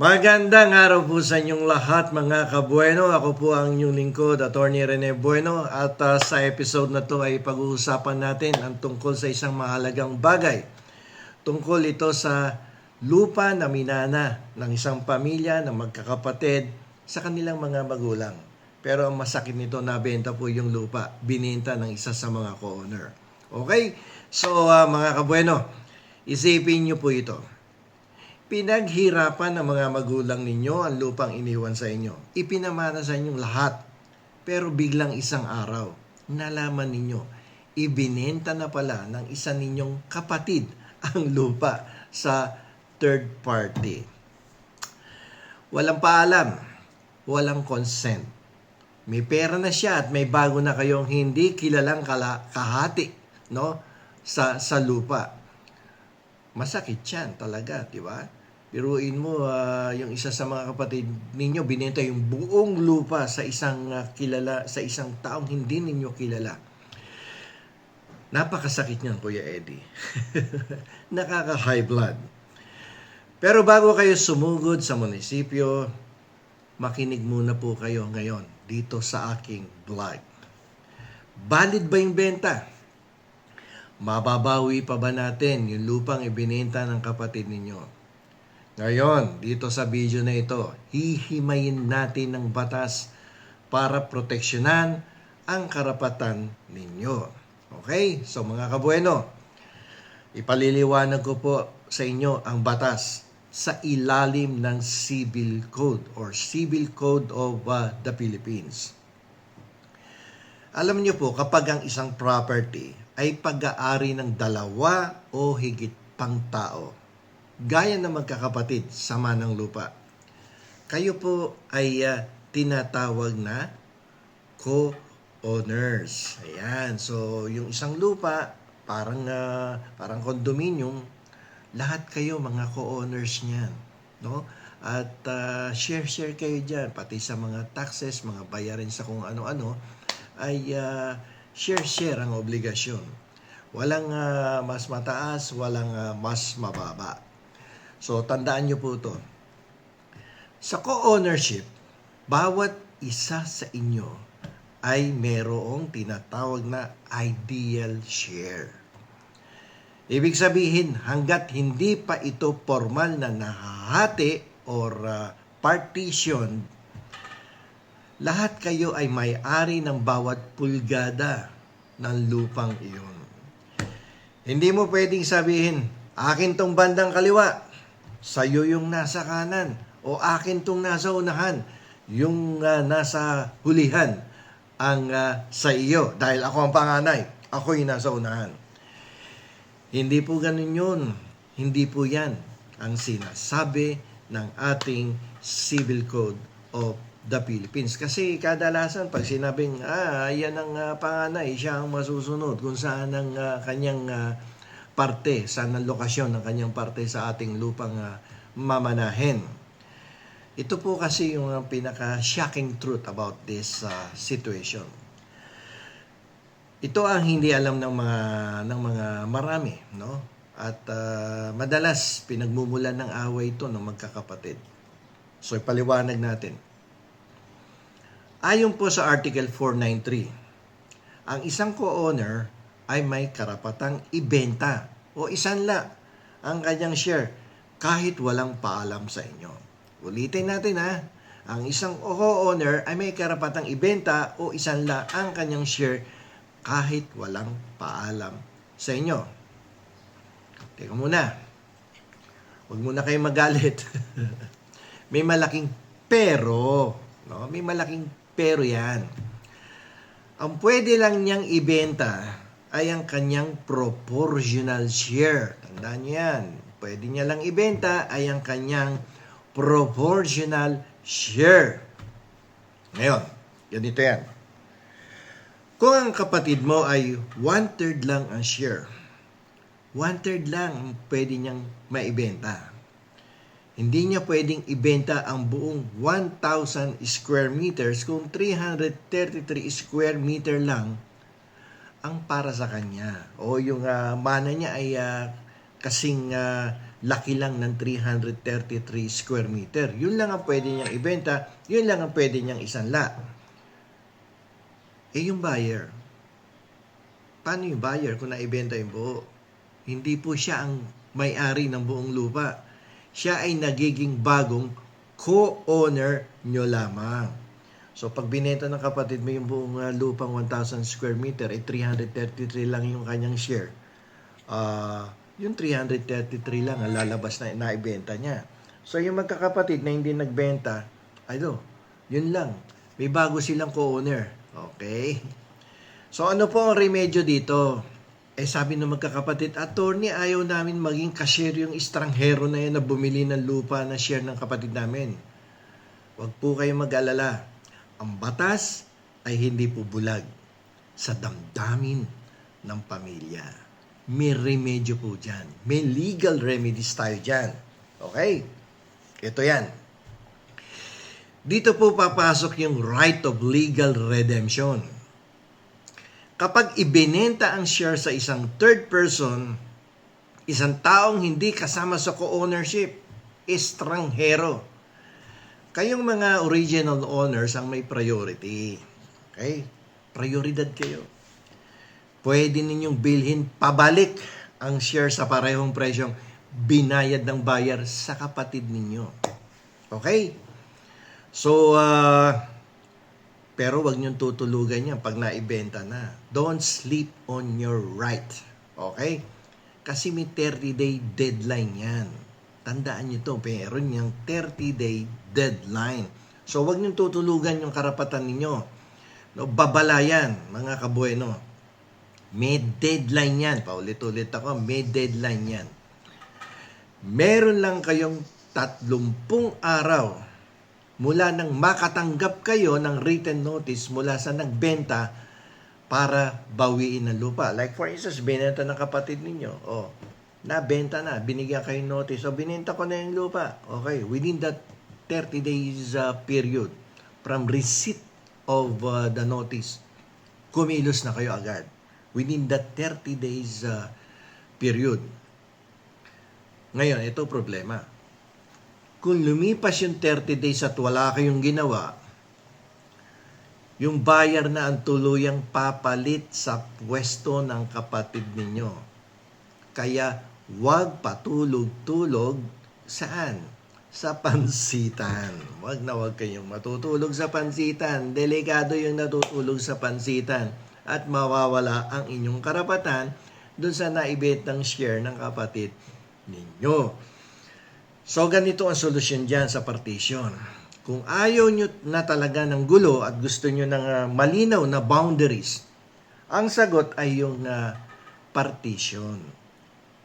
Magandang araw po sa inyong lahat mga kabueno. Ako po ang inyong lingkod, Attorney Rene Bueno. At sa episode na to ay pag-uusapan natin ang tungkol sa isang mahalagang bagay. Tungkol ito sa lupa na minana ng isang pamilya na magkakapatid sa kanilang mga magulang. Pero ang masakit nito, nabenta po yung lupa. Bininta ng isa sa mga co-owner. Okay? So mga kabueno, isipin nyo po ito. Pinaghirapan ng mga magulang ninyo ang lupang iniwan sa inyo. Ipinamana sa inyong lahat. Pero biglang isang araw, nalaman ninyo, ibinenta na pala ng isa ninyong kapatid ang lupa sa third party. Walang paalam, walang consent. May pera na siya at may bago na kayong hindi kilalang kahati, no? sa lupa. Masakit yan talaga, di ba? Biruin mo, yung isa sa mga kapatid ninyo, binenta yung buong lupa sa isang sa isang taong hindi ninyo kilala. Napakasakit niyan, Kuya Eddie. Nakaka-high blood. Pero bago kayo sumugod sa munisipyo, makinig muna po kayo ngayon dito sa aking vlog. Valid ba yung benta? Mababawi pa ba natin yung lupang ibinenta ng kapatid ninyo? Ngayon, dito sa video na ito, hihimayin natin ng batas para proteksyonan ang karapatan ninyo. Okay? So mga kabueno, ipaliliwanag ko po sa inyo ang batas sa ilalim ng Civil Code or Civil Code of the Philippines. Alam niyo po, kapag ang isang property ay pag-aari ng dalawa o higit pang tao, gaya ng magkakapatid, sama ng lupa, kayo po ay tinatawag na co-owners. Ayan. So, yung isang lupa, parang condominium, lahat kayo mga co-owners niyan. No? At share kayo dyan. Pati sa mga taxes, mga bayarin sa kung ano-ano, ay share ang obligasyon. Walang mas mataas, walang mas mababa. So, tandaan nyo po ito. Sa co-ownership, bawat isa sa inyo ay merong tinatawag na ideal share. Ibig sabihin, hanggat hindi pa ito formal na nahahati or partition, lahat kayo ay may-ari ng bawat pulgada ng lupang iyon. Hindi mo pwedeng sabihin, akin tong bandang kaliwa, sa'yo yung nasa kanan, o akin tong nasa unahan, yung nasa hulihan ang sa iyo. Dahil ako ang panganay, ako yung nasa unahan. Hindi po ganun yun. Hindi po yan ang sinasabi ng ating Civil Code of the Philippines. Kasi kadalasan pag sinabing, yan ang panganay, siya ang masusunod kung saan ang kanyang parte, saan ang lokasyon ng kanyang parte sa ating lupang mamanahin. Ito po kasi yung pinaka-shocking truth about this situation. Ito ang hindi alam ng mga marami, no? At madalas pinagmumulan ng away ito ng magkakapatid. So ipaliwanag natin. Ayon po sa Article 493, ang isang co-owner ay may karapatang ibenta o isanla ang kanyang share kahit walang paalam sa inyo. Ulitin natin ha. Ang isang co-owner ay may karapatang ibenta o isanla ang kanyang share kahit walang paalam sa inyo. Teka muna. Huwag muna kayong magalit. May malaking pero. No? May malaking pero yan. Ang pwede lang niyang ibenta ay ang kanyang proportional share. Tandaan niyo yan. Pwede niya lang ibenta ay ang kanyang proportional share. Ngayon, ganito yan. Kung ang kapatid mo ay 1/3 lang ang share, 1/3 lang ang pwede niyang maibenta. Hindi niya pwedeng ibenta ang buong 1,000 square meters kung 333 square meter lang ang para sa kanya. O yung mana niya ay kasing laki lang ng 333 square meter. Yun lang ang pwede niyang ibenta, yun lang ang pwede niyang isanla. Eh yung buyer, paano yung buyer kung naibenta yung buo? Hindi po siya ang may-ari ng buong lupa. Siya ay nagiging bagong co-owner nyo lamang. So pag binenta ng kapatid mo yung buong lupang 1,000 square meter, eh 333 lang yung kanyang share. Yung 333 lang ang lalabas na naibenta niya. So yung magkakapatid na hindi nagbenta, yun lang. May bago silang co-owner. Okay? So ano po ang remedyo dito? Sabi ng magkakapatid, attorney, ayaw namin maging cashier yung estranghero na yan na bumili ng lupa na share ng kapatid namin. Huwag po kayong mag-alala. Ang batas ay hindi po bulag sa damdamin ng pamilya. May remedyo po dyan. May legal remedies tayo dyan. Okay? Ito yan. Dito po papasok yung right of legal redemption. Kapag ibinenta ang share sa isang third person, isang taong hindi kasama sa co-ownership, estranghero, kayong mga original owners ang may priority. Okay? Prioridad kayo. Pwede ninyong bilhin pabalik ang share sa parehong presyong binayad ng buyer sa kapatid ninyo. Okay? So, pero wag niyong tutulugan yan pag naibenta na. Don't sleep on your right. Okay? Kasi may 30-day deadline yan. Tandaan niyo to, meron niyang 30-day deadline. So, wag niyong tutulugan yung karapatan ninyo. No, babalayan, mga kabueno. May deadline yan. Paulit-ulit ako, may deadline yan. Meron lang kayong 30 araw mula nang makatanggap kayo ng written notice mula sa nagbenta para bawiin ang lupa. Like for instance, binenta ng kapatid ninyo. Nabenta na, binigyan kayo notice. Binenta ko na yung lupa. Okay, within that 30 days period from receipt of the notice, kumilos na kayo agad. Within that 30 days period. Ngayon, ito problema. Kung lumipas yung 30 days at wala kayong ginawa, yung buyer na ang tuluyang papalit sa pwesto ng kapatid ninyo. Kaya huwag patulog-tulog saan? Sa pansitan. Huwag na huwag kayong matutulog sa pansitan. Delikado yung natutulog sa pansitan at mawawala ang inyong karapatan dun sa naibentang share ng kapatid ninyo. So, ganito ang solusyon dyan sa partition. Kung ayaw nyo na talaga ng gulo at gusto nyo ng malinaw na boundaries, ang sagot ay yung partition.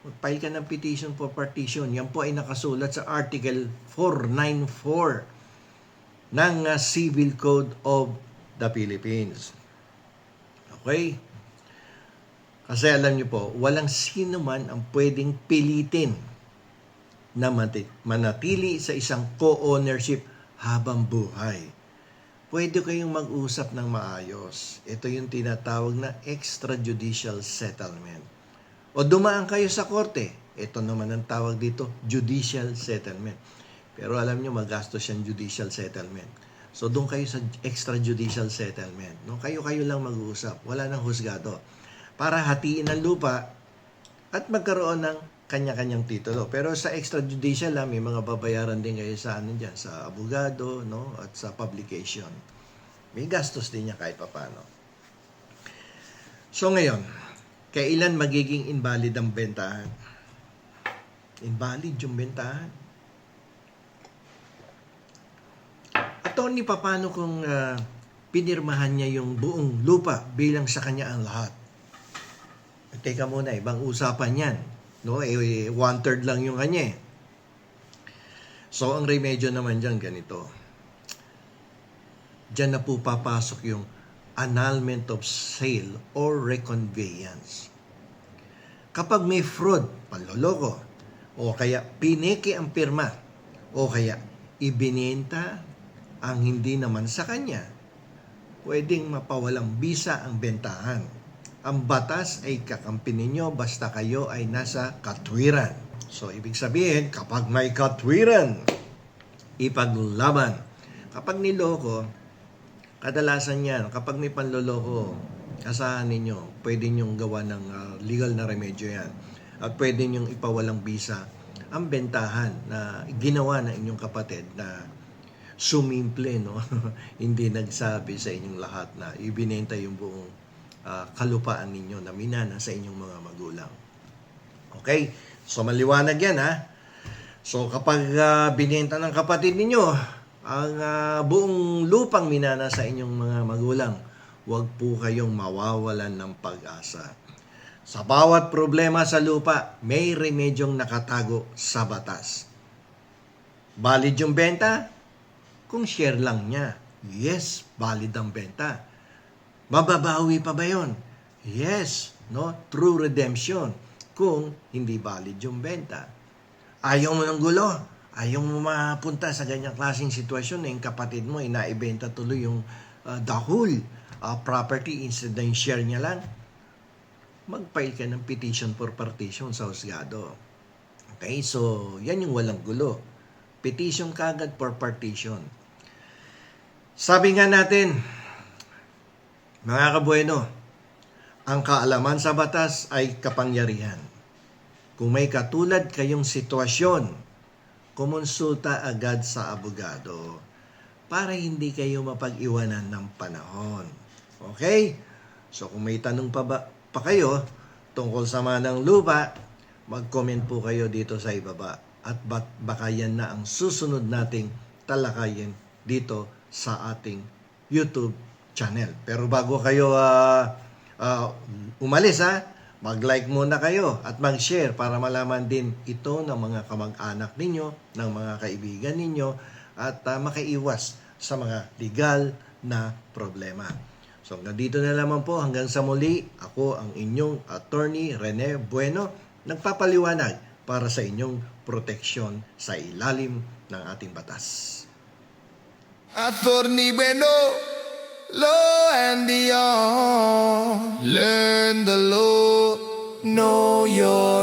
Mag-file ka ng petition for partition. Yan po ay nakasulat sa Article 494 ng Civil Code of the Philippines. Okay? Kasi alam nyo po, walang sino man ang pwedeng pilitin na manatili sa isang co-ownership habang buhay. Pwede kayong mag-usap ng maayos. Ito yung tinatawag na extrajudicial settlement. O dumaan kayo sa korte. Ito naman ang tawag dito, judicial settlement. Pero alam nyo, magastos yung judicial settlement. So doon kayo sa extrajudicial settlement. No? Kayo lang mag-uusap. Wala nang husgado. Para hatiin ang lupa at magkaroon ng kanya-kanyang titulo. Pero sa extrajudicial may mga babayaran din kayo sa sa abogado, no, at sa publication. May gastos din niya kahit papaano. So ngayon, kailan magiging invalid ang bentahan? Invalid yung bentahan. Attorney, paano kung pinirmahan niya yung buong lupa bilang sa kanya ang lahat? Teka muna, ibang usapan yan. No, 1/3 lang yung kanya. So, ang remedyo naman dyan, ganito. Dyan na po papasok yung annulment of sale or reconveyance. Kapag may fraud, panloloko, o kaya pineke ang pirma, o kaya ibinenta ang hindi naman sa kanya, pwedeng mapawalang bisa ang bentahan. Ang batas ay kakampi ninyo basta kayo ay nasa katwiran. So, ibig sabihin, kapag may katwiran, ipaglaban. Kapag niloko, kadalasan yan, kapag may panloloko, asahan ninyo, pwede nyong gawa ng legal na remedyo yan. At pwede nyong ipawalang bisa ang bentahan na ginawa ng inyong kapatid na sumimple, no? Hindi nagsabi sa inyong lahat na ibinenta yung buong kalupaan ninyo na minana sa inyong mga magulang. Okay? So, maliwanag yan, ha? So, kapag binenta ng kapatid ninyo ang buong lupang minana sa inyong mga magulang, huwag po kayong mawawalan ng pag-asa. Sa bawat problema sa lupa, may remedyong nakatago sa batas. Valid yung benta? Kung share lang niya, yes, valid ang benta. Mababawi pa ba yun? Yes, no? True redemption kung hindi valid yung benta. Ayaw mo ng gulo. Ayaw mo mapunta sa ganyang klaseng sitwasyon na yung kapatid mo ay naibenta tuloy yung the whole property instead na yung share niya lang. Mag-file ka ng petition for partition sa husgado. Okay, so yan yung walang gulo. Petition kagad for partition. Sabi nga natin, mga kabueno, ang kaalaman sa batas ay kapangyarihan. Kung may katulad kayong sitwasyon, kumonsulta agad sa abogado para hindi kayo mapag-iwanan ng panahon. Okay? So kung may tanong pa kayo tungkol sa manang lupa, mag-comment po kayo dito sa ibaba. At baka yan na ang susunod nating talakayin dito sa ating YouTube channel. Pero bago kayo umalis, mag-like muna kayo at mag-share para malaman din ito ng mga kamag-anak ninyo, ng mga kaibigan ninyo, at makaiwas sa mga legal na problema. So hanggang dito na lamang po, hanggang sa muli, ako ang inyong attorney Rene Bueno, nagpapaliwanag para sa inyong proteksyon sa ilalim ng ating batas. Attorney Bueno, law and beyond. Learn the law, know your